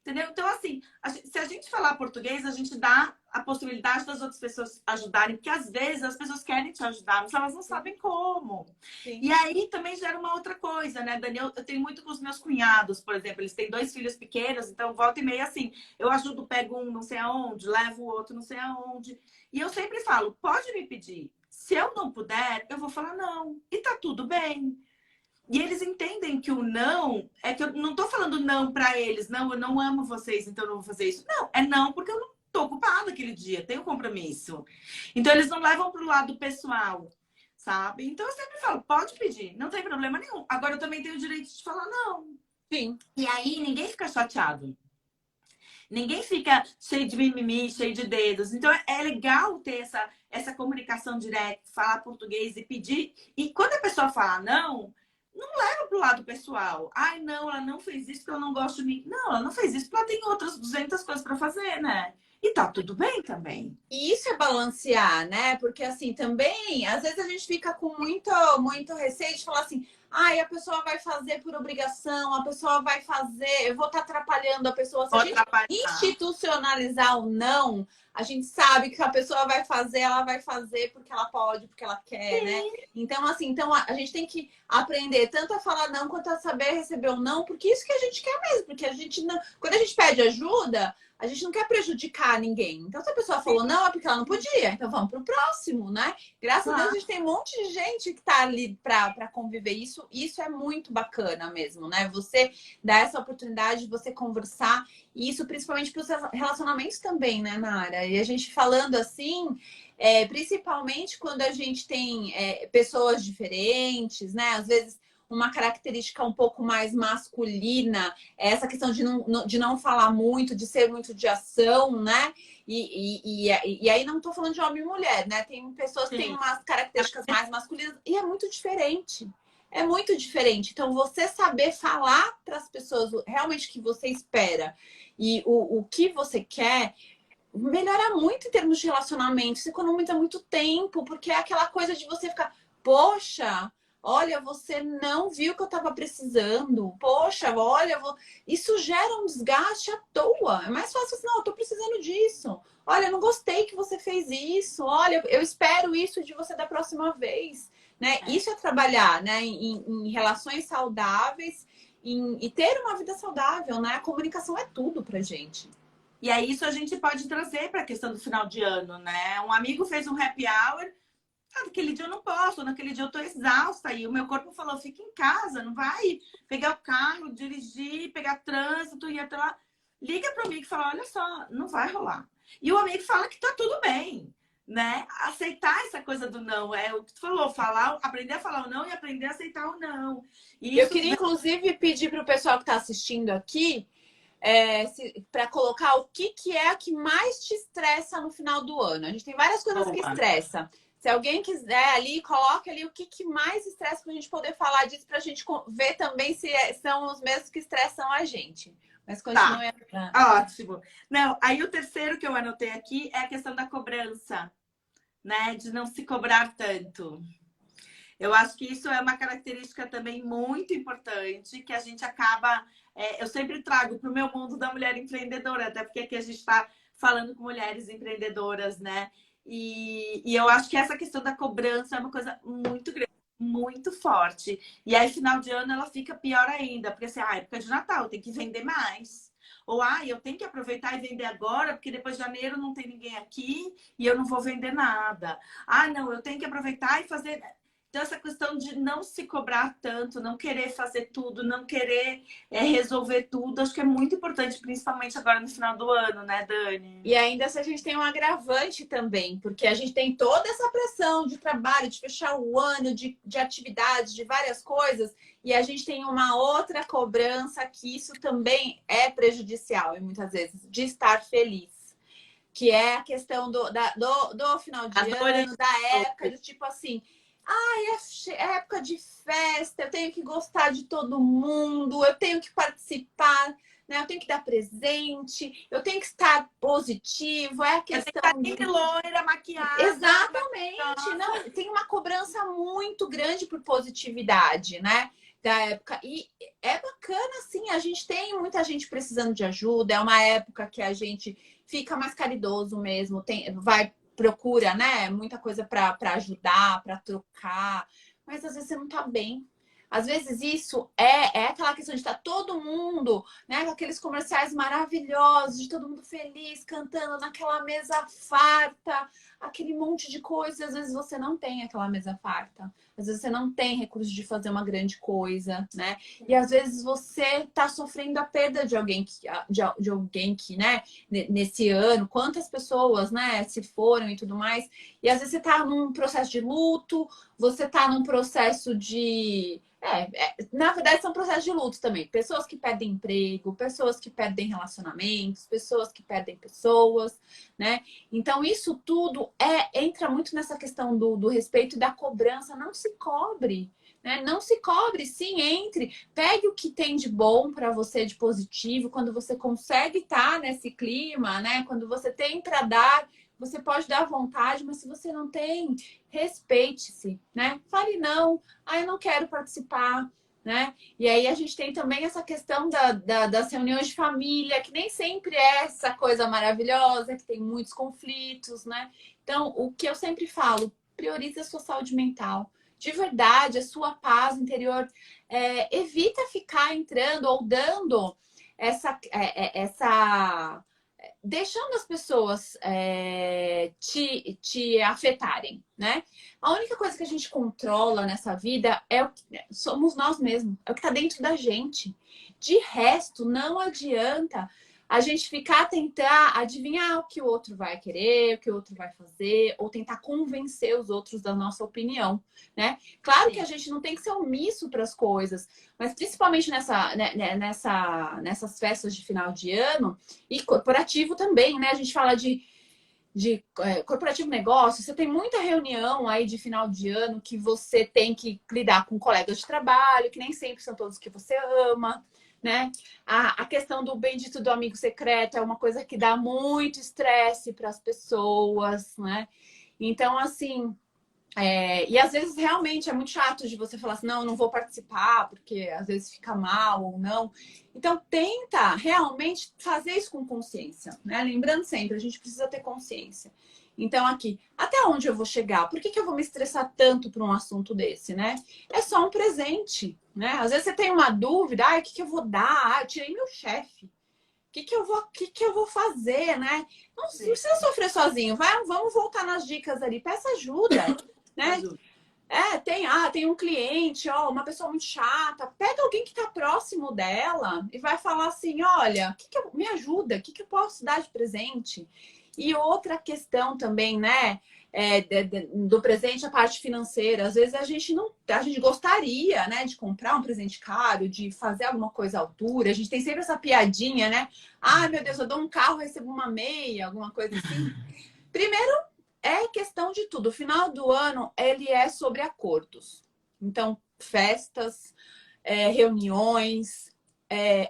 Entendeu? Então, assim, se a gente falar português, a gente dá a possibilidade das outras pessoas ajudarem, porque às vezes as pessoas querem te ajudar, mas elas não sabem como. Sim. E aí também gera uma outra coisa, né, Daniel? Eu tenho muito com os meus cunhados, por exemplo, eles têm 2 filhos pequenos, então volta e meia assim, eu ajudo, pego um não sei aonde, levo o outro não sei aonde. E eu sempre falo, pode me pedir. Se eu não puder, eu vou falar não. E tá tudo bem. E eles entendem que o não é que eu não tô falando não para eles, não, eu não amo vocês, então eu não vou fazer isso. Não, é não porque eu não tô ocupada aquele dia, tenho compromisso. Então eles não levam pro lado pessoal, sabe? Então eu sempre falo, pode pedir, não tem problema nenhum. Agora eu também tenho o direito de falar não. Sim. E aí ninguém fica chateado. Ninguém fica cheio de mimimi, cheio de dedos. Então é legal ter essa comunicação direta, falar português e pedir. E quando a pessoa fala não, não leva pro lado pessoal. Ai, não, ela não fez isso porque eu não gosto de mim. Não, ela não fez isso porque ela tem outras 200 coisas para fazer, né? E tá tudo bem também. E isso é balancear, né? Porque assim, também, às vezes a gente fica com muito receio de falar assim, ai, a pessoa vai fazer por obrigação, a pessoa vai fazer, eu vou estar atrapalhando a pessoa. Se a Vou gente atrapalhar. institucionalizar o não, a gente sabe que a pessoa vai fazer, ela vai fazer porque ela pode, porque ela quer, né? Então, assim, então a gente tem que aprender tanto a falar não quanto a saber receber o não, porque isso que a gente quer mesmo, porque a gente não, quando a gente pede ajuda, a gente não quer prejudicar ninguém. Então, se a pessoa falou não, é porque ela não podia. Então, vamos para o próximo, né? Graças a Deus, a gente tem um monte de gente que está ali para conviver. Isso é muito bacana mesmo, né? Você dar essa oportunidade de você conversar. E isso principalmente para os relacionamentos também, né, Nara? E a gente falando assim, principalmente quando a gente tem pessoas diferentes, né? Às vezes uma característica um pouco mais masculina, essa questão de não falar muito, de ser muito de ação, né? E aí não estou falando de homem e mulher, né? Tem pessoas que têm Sim. umas características mais masculinas e é muito diferente. É muito diferente. Então, você saber falar para as pessoas realmente o que você espera e o que você quer melhora muito em termos de relacionamento. Isso economiza muito tempo, porque é aquela coisa de você ficar, poxa, olha, você não viu que eu estava precisando. Poxa, olha, isso gera um desgaste à toa. É mais fácil assim, não, eu tô precisando disso. Olha, eu não gostei que você fez isso. Olha, eu espero isso de você da próxima vez. Né? Isso é trabalhar, né? Em relações saudáveis e ter uma vida saudável, né? A comunicação é tudo pra gente. E aí isso a gente pode trazer para a questão do final de ano, né? Um amigo fez um happy hour. Ah, naquele dia eu não posso, naquele dia eu tô exausta. E o meu corpo falou: fica em casa, não vai pegar o carro, dirigir, pegar trânsito e até lá. Liga para o amigo e fala: olha só, não vai rolar. E o amigo fala que tá tudo bem, né? Aceitar essa coisa do não. É o que tu falou, falar, aprender a falar o não e aprender a aceitar o não. E Eu isso queria, inclusive, pedir para o pessoal que está assistindo aqui para colocar o que é o que mais te estressa no final do ano. A gente tem várias coisas que estressam. Se alguém quiser ali, coloque ali o que mais estressa para a gente poder falar disso, para a gente ver também se são os mesmos que estressam a gente. Mas continue. Tá. Ótimo. Não, aí o terceiro que eu anotei aqui é a questão da cobrança, né? De não se cobrar tanto. Eu acho que isso é uma característica também muito importante, que a gente acaba... eu sempre trago para o meu mundo da mulher empreendedora, até porque aqui a gente está falando com mulheres empreendedoras, né? E eu acho que essa questão da cobrança é uma coisa muito grande, muito forte. E aí, final de ano, ela fica pior ainda, porque assim, época de Natal, tem que vender mais. Ou, eu tenho que aproveitar e vender agora, porque depois de janeiro não tem ninguém aqui e eu não vou vender nada. Não, eu tenho que aproveitar e fazer... Então, essa questão de não se cobrar tanto, não querer fazer tudo, não querer resolver tudo, acho que é muito importante, principalmente agora no final do ano, né, Dani? E ainda se a gente tem um agravante também, porque a gente tem toda essa pressão de trabalho, de fechar o ano, de atividades, de várias coisas, e a gente tem uma outra cobrança que isso também é prejudicial, e muitas vezes, de estar feliz. Que é a questão do final de ano, da época, do tipo assim... é época de festa, eu tenho que gostar de todo mundo, eu tenho que participar, né? Eu tenho que dar presente, eu tenho que estar positivo, é a questão de loira, maquiada. Exatamente. Não, tem uma cobrança muito grande por positividade, né? da época. E é bacana, assim, a gente tem muita gente precisando de ajuda, é uma época que a gente fica mais caridoso mesmo, procura, né? Muita coisa para ajudar, para trocar, mas às vezes você não tá bem. Às vezes isso é aquela questão de estar todo mundo, né, com aqueles comerciais maravilhosos, de todo mundo feliz, cantando naquela mesa farta, aquele monte de coisa. Às vezes você não tem aquela mesa farta. Às vezes você não tem recurso de fazer uma grande coisa, né? E às vezes você está sofrendo a perda de alguém de alguém que, né, nesse ano, quantas pessoas, né, se foram e tudo mais. E às vezes você está num processo de luto, você está num processo de na verdade, são processos de luto também. Pessoas que perdem emprego, pessoas que perdem relacionamentos, pessoas que perdem pessoas, né? Então, isso tudo entra muito nessa questão do respeito e da cobrança. Não se cobre, né? Não se cobre, sim, entre. Pegue o que tem de bom para você, de positivo, quando você consegue estar nesse clima, né? Quando você tem para dar, você pode dar à vontade, mas se você não tem, respeite-se, né? Fale não, eu não quero participar, né? E aí a gente tem também essa questão das reuniões de família, que nem sempre é essa coisa maravilhosa, que tem muitos conflitos, né? Então, o que eu sempre falo, priorize a sua saúde mental. De verdade, a sua paz interior. Evita ficar entrando ou dando essa deixando as pessoas te afetarem, né? A única coisa que a gente controla nessa vida somos nós mesmos, é o que está dentro da gente. De resto, não adianta a gente ficar tentar adivinhar o que o outro vai querer, o que o outro vai fazer, ou tentar convencer os outros da nossa opinião, né? Claro que a gente não tem que ser omisso para as coisas, mas principalmente nessas festas de final de ano e corporativo também, né? A gente fala de corporativo negócio, você tem muita reunião aí de final de ano que você tem que lidar com colegas de trabalho, que nem sempre são todos que você ama, né? A questão do bendito do amigo secreto é uma coisa que dá muito estresse para as pessoas, né? Então, assim, e às vezes realmente é muito chato de você falar assim, não, eu não vou participar, porque às vezes fica mal ou não. Então, tenta realmente fazer isso com consciência, né? Lembrando sempre, a gente precisa ter consciência. Então, aqui, até onde eu vou chegar? Por que eu vou me estressar tanto por um assunto desse, né? É só um presente, né? Às vezes você tem uma dúvida, o que eu vou dar? Eu tirei meu chefe. O que eu vou fazer, né? Não precisa sofrer sozinho. Vamos voltar nas dicas ali. Peça ajuda, né? Tem um cliente, uma pessoa muito chata. Pega alguém que está próximo dela e vai falar assim, olha, me ajuda, o que eu posso dar de presente? E outra questão também, né? Do presente, a parte financeira. Às vezes a gente gostaria, né, de comprar um presente caro, de fazer alguma coisa à altura. A gente tem sempre essa piadinha, né? Meu Deus, eu dou um carro, recebo uma meia, alguma coisa assim. Primeiro, é questão de tudo. O final do ano, ele é sobre acordos. Então, festas, reuniões,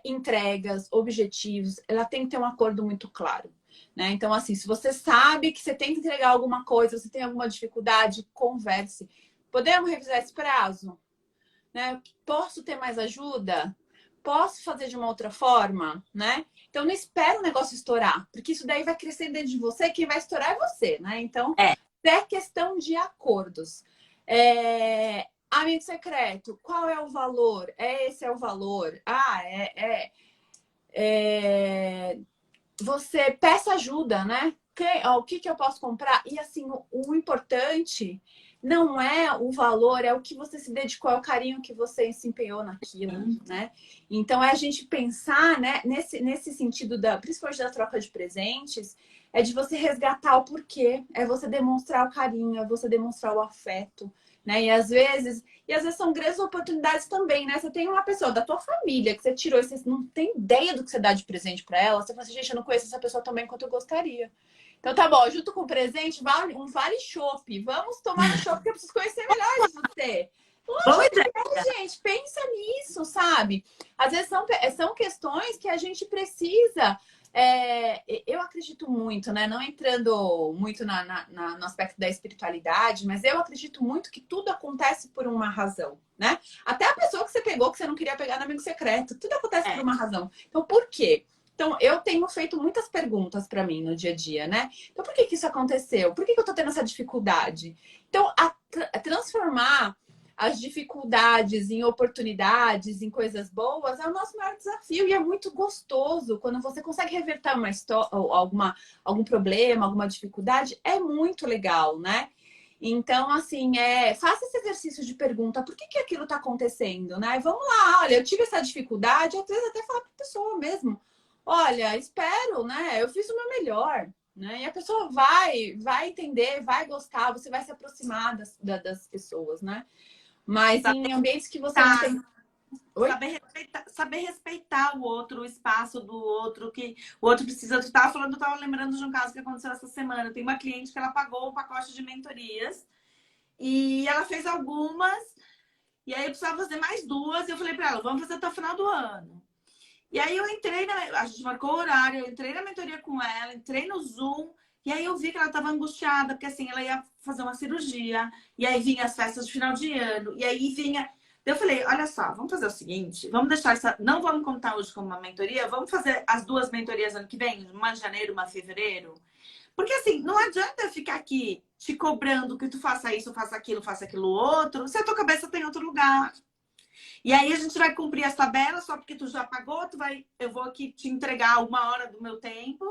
entregas, objetivos, ela tem que ter um acordo muito claro. Né? Então, assim, se você sabe que você tem que entregar alguma coisa, você tem alguma dificuldade, converse. Podemos revisar esse prazo? Né? Posso ter mais ajuda? Posso fazer de uma outra forma? Né? Então, não espera o negócio estourar, porque isso daí vai crescer dentro de você, quem vai estourar é você. Né? Então, é questão de acordos. Amigo secreto, qual é o valor? Esse é o valor. Você peça ajuda, né? O que eu posso comprar? E assim, o importante não é o valor, é o que você se dedicou, é o carinho que você se empenhou naquilo, né? Então, é a gente pensar, né, nesse sentido, principalmente da troca de presentes, é de você resgatar o porquê, é você demonstrar o carinho, é você demonstrar o afeto, né? E às vezes são grandes oportunidades também, né? Você tem uma pessoa da tua família que você tirou e você não tem ideia do que você dá de presente para ela. Você fala assim, gente, eu não conheço essa pessoa tão bem quanto eu gostaria. Então tá bom, junto com o presente, vale chopp. Vamos tomar um chopp porque eu preciso conhecer melhor de você. Gente, pensa nisso, sabe? Às vezes são questões que a gente precisa Eu acredito muito, né? Não entrando muito no aspecto da espiritualidade, mas eu acredito muito que tudo acontece por uma razão, né? Até a pessoa que você pegou, que você não queria pegar no amigo secreto, tudo acontece por É, uma razão. Então, por quê? Então, eu tenho feito muitas perguntas para mim no dia a dia, né? Então, por que que isso aconteceu? Por que que eu tô tendo essa dificuldade? Então, transformar as dificuldades em oportunidades, em coisas boas, é o nosso maior desafio e é muito gostoso quando você consegue reverter uma história, algum problema, alguma dificuldade, é muito legal, né? Então, assim, faça esse exercício de pergunta, por que que aquilo está acontecendo, né? Vamos lá, olha, eu tive essa dificuldade, às vezes até falar para a pessoa mesmo, olha, espero, né? Eu fiz o meu melhor, né? E a pessoa vai entender, vai gostar, você vai se aproximar das pessoas, né? Mas saber em ambientes que você não respeitar, tem. Oi? saber respeitar o outro, o espaço do outro, que o outro precisa. Tu tava falando, eu tava lembrando de um caso que aconteceu essa semana. Tem uma cliente que ela pagou um pacote de mentorias e ela fez algumas, e aí eu precisava fazer mais duas, e eu falei para ela, vamos fazer até o final do ano. E aí eu entrei a gente marcou o horário, eu entrei na mentoria com ela, entrei no Zoom, e aí eu vi que ela estava angustiada, porque assim, ela ia fazer uma cirurgia, e aí vinha as festas de final de ano, e aí vinha. Eu falei, olha só, vamos fazer o seguinte, vamos deixar essa. Não vamos contar hoje como uma mentoria, vamos fazer as duas mentorias ano que vem, uma em janeiro, uma em fevereiro. Porque assim, não adianta eu ficar aqui te cobrando que tu faça isso, faça aquilo outro, se a tua cabeça tem outro lugar. E aí a gente vai cumprir as tabelas só porque tu já pagou, eu vou aqui te entregar 1 hora do meu tempo,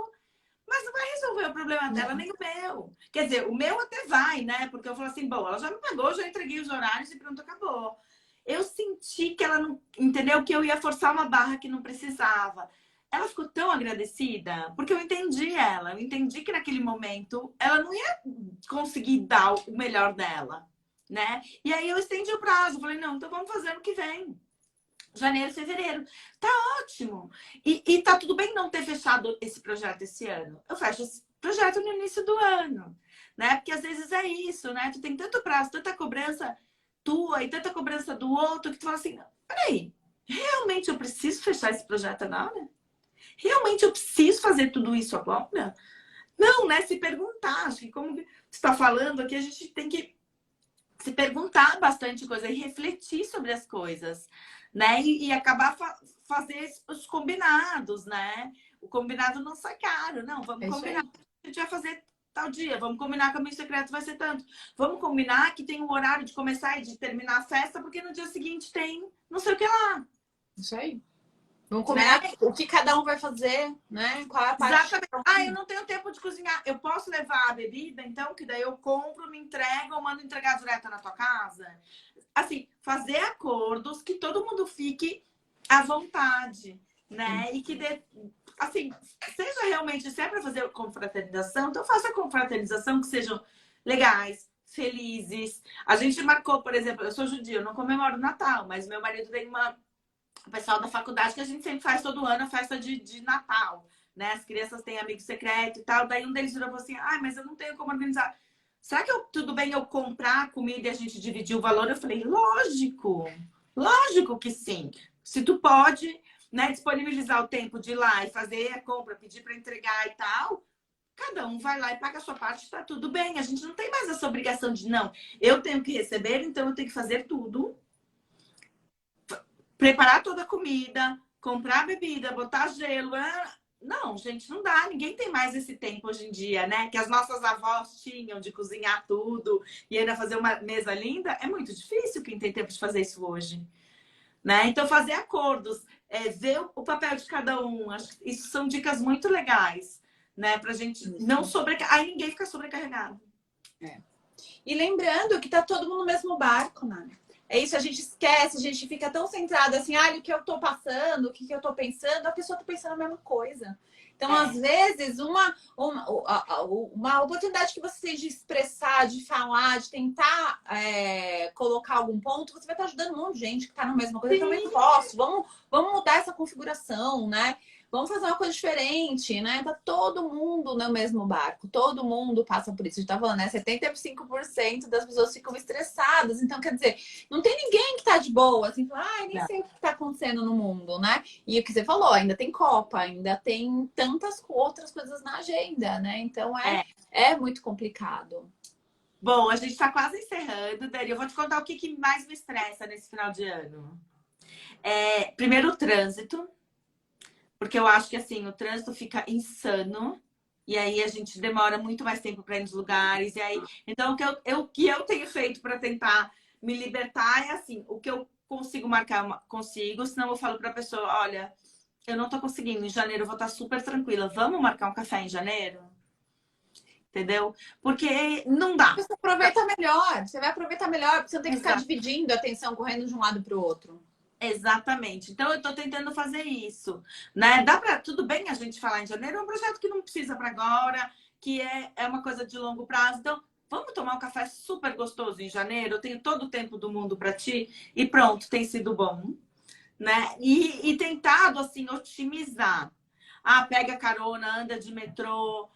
mas não vai resolver o problema dela nem o meu. Quer dizer, o meu até vai, né? Porque eu falo assim, bom, ela já me pagou, já entreguei os horários e pronto, acabou. Eu senti que ela não, entendeu? Que eu ia forçar uma barra que não precisava. Ela ficou tão agradecida, porque eu entendi ela. Eu entendi que naquele momento ela não ia conseguir dar o melhor dela, né? E aí eu estendi o prazo. Falei, não, então vamos fazer no que vem. Janeiro, fevereiro. Tá ótimo. E tá tudo bem não ter fechado esse projeto esse ano. Eu fecho esse projeto no início do ano, né? Porque às vezes é isso, né? Tu tem tanto prazo, tanta cobrança tua e tanta cobrança do outro que tu fala assim, peraí, realmente eu preciso fechar esse projeto agora? Realmente eu preciso fazer tudo isso agora? Não, né? Se perguntar. Acho que como você está falando aqui, a gente tem que se perguntar bastante coisa e refletir sobre as coisas, né? E acabar fazer os combinados, né? O combinado não sai caro, não. Vamos É isso combinar. aí. A gente vai fazer tal dia. Vamos combinar que o meu secreto vai ser tanto. Vamos combinar que tem um horário de começar e de terminar a festa, porque no dia seguinte tem não sei o que lá, Isso aí. Vamos né? combinar o que cada um vai fazer, né? Qual é a parte. Exatamente. Ah, eu não tenho tempo de cozinhar. Eu posso levar a bebida, então, que daí eu compro, me entrego ou mando entregar direto na tua casa? Assim, fazer acordos que todo mundo fique à vontade, né? E que dê, assim, seja realmente, se é para fazer confraternização, então faça confraternização que sejam legais, felizes. A gente marcou, por exemplo, eu sou judia, eu não comemoro Natal, mas meu marido tem o pessoal da faculdade que a gente sempre faz todo ano a festa de Natal, né? As crianças têm amigo secreto e tal. Daí um deles virou e falou assim: ah, mas eu não tenho como organizar. Será que tudo bem eu comprar comida e a gente dividir o valor? Eu falei, lógico, lógico que sim. Se tu pode, né, disponibilizar o tempo de ir lá e fazer a compra, pedir para entregar e tal, cada um vai lá e paga a sua parte, tá tudo bem. A gente não tem mais essa obrigação de não, eu tenho que receber, então eu tenho que fazer tudo, preparar toda a comida, comprar bebida, botar gelo. Não, gente, não dá. Ninguém tem mais esse tempo hoje em dia, né? Que as nossas avós tinham de cozinhar tudo e ainda fazer uma mesa linda. É muito difícil quem tem tempo de fazer isso hoje, né? Então, fazer acordos, ver o papel de cada um. Isso são dicas muito legais, né? Pra gente não sobrecarregar. Aí ninguém fica sobrecarregado. É. E lembrando que tá todo mundo no mesmo barco, né? É isso, a gente esquece, a gente fica tão centrado assim, ah, o que eu tô passando, o que eu tô pensando, a pessoa tá pensando a mesma coisa. Então, às vezes, uma oportunidade que você tem de expressar, de falar, de tentar colocar algum ponto, você vai estar ajudando um monte de gente que está na mesma coisa. Eu também Sim. posso. Vamos mudar essa configuração, né? vamos fazer uma coisa diferente, né? Tá todo mundo no mesmo barco, todo mundo passa por isso. A gente tá falando, né? 75% das pessoas ficam estressadas. Então, quer dizer, não tem ninguém que tá de boa, assim, ai, nem sei o que tá acontecendo no mundo, né? E o que você falou, ainda tem Copa, ainda tem tantas outras coisas na agenda, né? Então é muito complicado. Bom, a gente está quase encerrando, Dani. Eu vou te contar o que mais me estressa nesse final de ano. Primeiro, o trânsito, porque eu acho que assim, o trânsito fica insano. E aí a gente demora muito mais tempo para ir nos lugares. E aí, então, o que eu tenho feito para tentar me libertar é assim, o que eu consigo marcar, consigo, senão eu falo para a pessoa, olha, eu não estou conseguindo, em janeiro eu vou estar super tranquila. Vamos marcar um café em janeiro? Entendeu? Porque não dá. Você aproveita melhor, você vai aproveitar melhor, porque você não tem que ficar Exato. dividindo a atenção, correndo de um lado para o outro. Exatamente. Então, eu estou tentando fazer isso, né? Dá para tudo bem a gente falar em janeiro, é um projeto que não precisa para agora, que é uma coisa de longo prazo. Então, vamos tomar um café super gostoso em janeiro. Eu tenho todo o tempo do mundo para ti e pronto, tem sido bom, né? E tentado assim otimizar. Ah, pega carona, anda de metrô,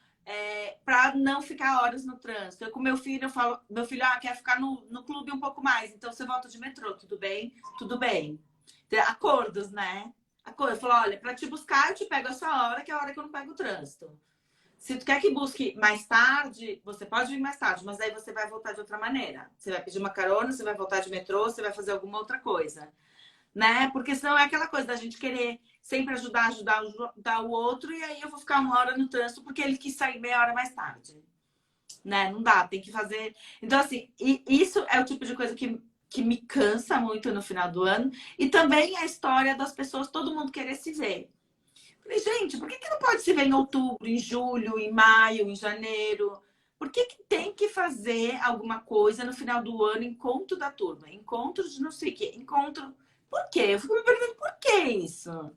para não ficar horas no trânsito. Eu com meu filho, eu falo, meu filho quer ficar no clube um pouco mais, então você volta de metrô, tudo bem? Tudo bem. Acordos, né? Acordo. Eu falo, olha, para te buscar, eu te pego essa hora, que é a hora que eu não pego o trânsito. Se tu quer que busque mais tarde, você pode vir mais tarde, mas aí você vai voltar de outra maneira. Você vai pedir uma carona, você vai voltar de metrô, você vai fazer alguma outra coisa, né? Porque senão é aquela coisa da gente querer sempre ajudar o outro, e aí eu vou ficar uma hora no trânsito porque ele quis sair meia hora mais tarde, né? Não dá, tem que fazer. Então, assim, isso é o tipo de coisa que me cansa muito no final do ano. E também a história das pessoas, todo mundo querer se ver. Falei, gente, por que não pode se ver em outubro, em julho, em maio, em janeiro? Por que tem que fazer alguma coisa no final do ano, encontro da turma? Encontro de não sei o quê. Encontro. Por quê? Eu fico me perguntando por que isso?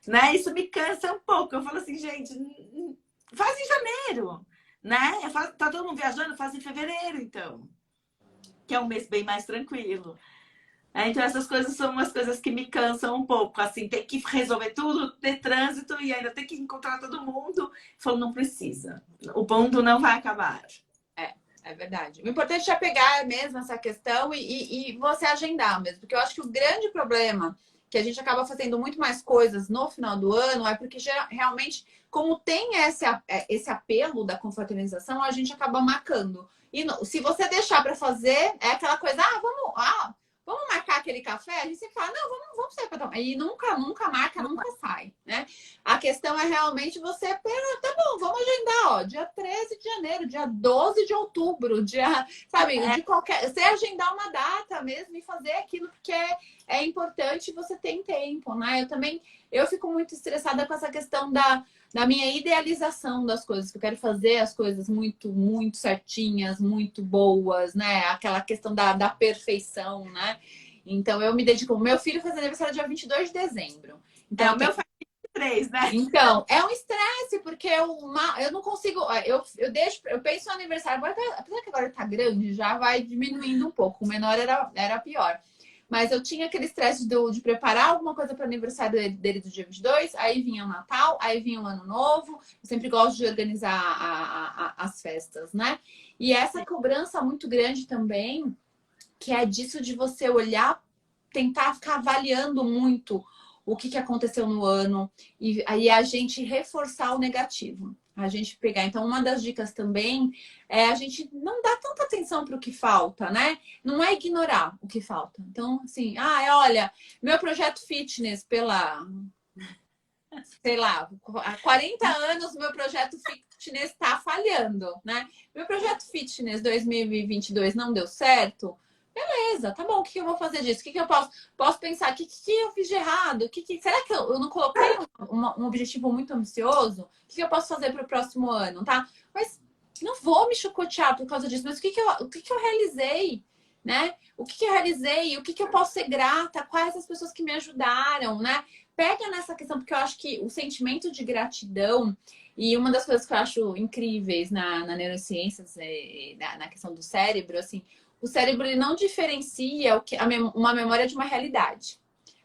Né? Isso me cansa um pouco. Eu falo assim, gente, faz em janeiro, né? Eu falo, tá todo mundo viajando, faz em fevereiro, então. Que é um mês bem mais tranquilo. Então, essas coisas são umas coisas que me cansam um pouco. Assim, ter que resolver tudo, ter trânsito e ainda ter que encontrar todo mundo. Falou, não precisa. O mundo não vai acabar. É verdade. O importante é pegar mesmo essa questão e você agendar mesmo. Porque eu acho que o grande problema que a gente acaba fazendo muito mais coisas no final do ano é porque realmente, como tem esse apelo da confraternização, a gente acaba marcando. E se você deixar para fazer, é aquela coisa, vamos marcar aquele café? A gente sempre fala, não, vamos sair para tomar. E nunca marca, nunca sai, né? A questão é realmente você, tá bom, vamos agendar, ó, dia 13 de janeiro, dia 12 de outubro, sabe, de qualquer. Você agendar uma data mesmo e fazer aquilo, porque é importante você ter tempo, né? Eu fico muito estressada com essa questão da minha idealização das coisas, que eu quero fazer as coisas muito, muito certinhas, muito boas, né? Aquela questão da perfeição, né? Então, eu me dedico. Meu filho faz aniversário dia 22 de dezembro. Então, O meu faz 23, né? então, é um estresse, porque eu não consigo. Eu penso no aniversário, apesar que agora tá grande, já vai diminuindo um pouco. O menor era pior. Mas eu tinha aquele estresse de preparar alguma coisa para o aniversário dele do dia 22, aí vinha o Natal, aí vinha o Ano Novo. Eu sempre gosto de organizar as festas, né? E essa cobrança muito grande também, que é disso de você olhar, tentar ficar avaliando muito o que aconteceu no ano e aí a gente reforçar o negativo. A gente pegar. Então, uma das dicas também é a gente não dar tanta atenção para o que falta, né? Não é ignorar o que falta. Então, assim, olha, meu projeto fitness sei lá, há 40 anos meu projeto fitness está falhando, né? Meu projeto fitness 2022 não deu certo. Beleza, tá bom, o que eu vou fazer disso? O que eu posso pensar? O que eu fiz de errado? Será que eu não coloquei um objetivo muito ambicioso? O que eu posso fazer para o próximo ano, tá? Mas não vou me chicotear por causa disso, mas o que eu realizei, né? O que eu realizei? O que eu posso ser grata? Quais as pessoas que me ajudaram, né? Pega nessa questão, porque eu acho que o sentimento de gratidão, e uma das coisas que eu acho incríveis na neurociências, na questão do cérebro, assim, o cérebro ele não diferencia uma memória de uma realidade.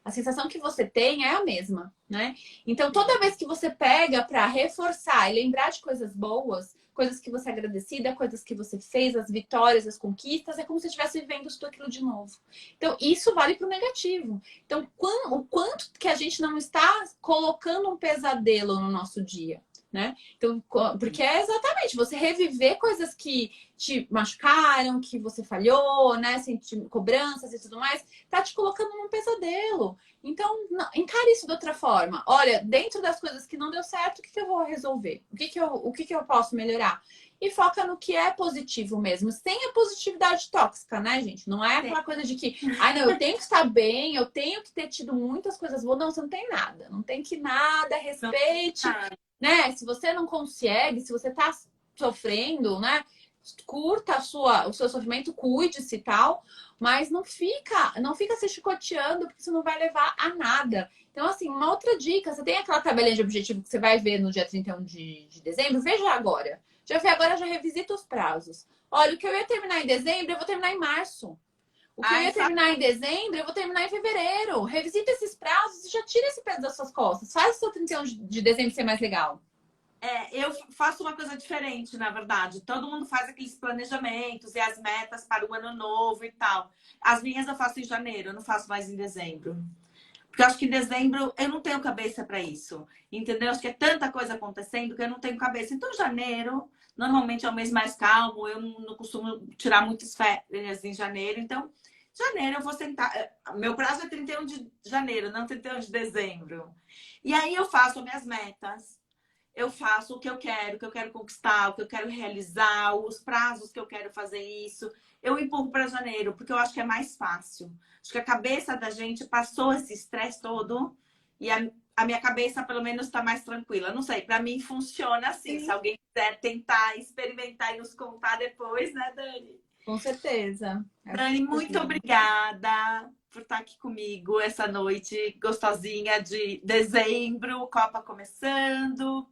A sensação que você tem é a mesma, né? Então, toda vez que você pega para reforçar e lembrar de coisas boas, coisas que você é agradecida, coisas que você fez, as vitórias, as conquistas, é como se estivesse vivendo tudo aquilo de novo. Então, isso vale para o negativo. Então, o quanto que a gente não está colocando um pesadelo no nosso dia, né? Então, porque é exatamente você reviver coisas que te machucaram, que você falhou, né? Sentir cobranças e tudo mais, tá te colocando num pesadelo. Então, encare isso de outra forma. Olha, dentro das coisas que não deu certo, o que eu vou resolver? O que eu posso melhorar? E foca no que é positivo mesmo, sem a positividade tóxica, né, gente? Não é aquela coisa de que, ai, não, eu tenho que estar bem, eu tenho que ter tido muitas coisas boas. Não, você não tem nada. Não tem que nada, respeite, né? Se você não consegue, se você tá sofrendo, né? Curta o seu sofrimento, cuide-se e tal, mas não fica se chicoteando, porque isso não vai levar a nada. Então, assim, uma outra dica, você tem aquela tabelinha de objetivo que você vai ver no dia 31 de dezembro, veja agora. Já vê agora, já revisita os prazos. Olha, o que eu ia terminar em dezembro, eu vou terminar em março. O que eu ia terminar em dezembro, eu vou terminar em fevereiro. Revisita esses prazos e já tira esse peso das suas costas. Faz o seu 31 de dezembro ser mais legal. Eu faço uma coisa diferente, na verdade. Todo mundo faz aqueles planejamentos e as metas para o ano novo e tal. As minhas eu faço em janeiro, eu não faço mais em dezembro. Porque eu acho que em dezembro eu não tenho cabeça para isso. Entendeu? Acho que é tanta coisa acontecendo que eu não tenho cabeça. Então, janeiro, normalmente é o mês mais calmo. Eu não costumo tirar muitas férias em janeiro. Então, janeiro eu vou sentar. Meu prazo é 31 de janeiro, não 31 de dezembro. E aí eu faço minhas metas. Eu faço o que eu quero conquistar, o que eu quero realizar, os prazos que eu quero fazer isso. Eu empurro para janeiro, porque eu acho que é mais fácil. Acho que a cabeça da gente passou esse estresse todo e a minha cabeça, pelo menos, está mais tranquila. Não sei, para mim funciona assim. Sim. Se alguém quiser tentar experimentar e nos contar depois, né, Dani? Com certeza. Dani, muito obrigada por estar aqui comigo essa noite gostosinha de dezembro, Copa começando.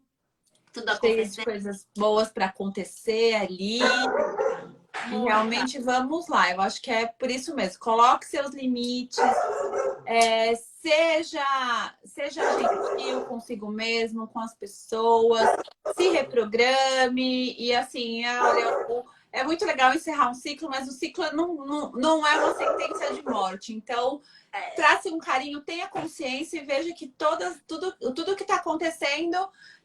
Tudo Cheio de acontecendo. coisas boas para acontecer ali. E realmente vamos lá. Eu acho que é por isso mesmo. Coloque seus limites. Seja gentil consigo mesmo, com as pessoas. Se reprograme. E assim, olha, é muito legal encerrar um ciclo, mas o ciclo não é uma sentença de morte. Então, trace um carinho, tenha consciência e veja que tudo que está acontecendo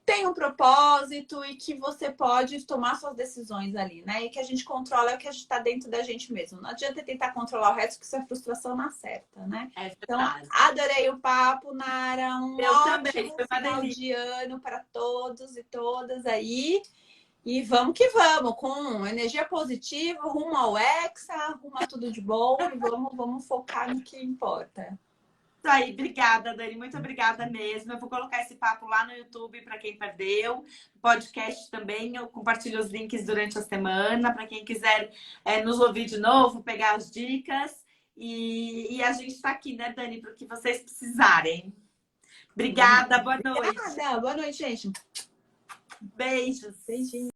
tem um propósito e que você pode tomar suas decisões ali, né? E que a gente controla é o que a gente está dentro da gente mesmo. Não adianta tentar controlar o resto, que isso é frustração na certa, né? Então, adorei o papo, Nara. Ótimo final de ano para todos e todas aí. E vamos que vamos, com energia positiva, rumo ao Hexa, rumo a tudo de bom e vamos focar no que importa. Isso aí, obrigada, Dani. Muito obrigada mesmo. Eu vou colocar esse papo lá no YouTube para quem perdeu. Podcast também, eu compartilho os links durante a semana para quem quiser nos ouvir de novo, pegar as dicas. E a gente está aqui, né, Dani, para o que vocês precisarem. Obrigada, boa noite. Obrigada, boa noite, gente. Beijos. Beijinho.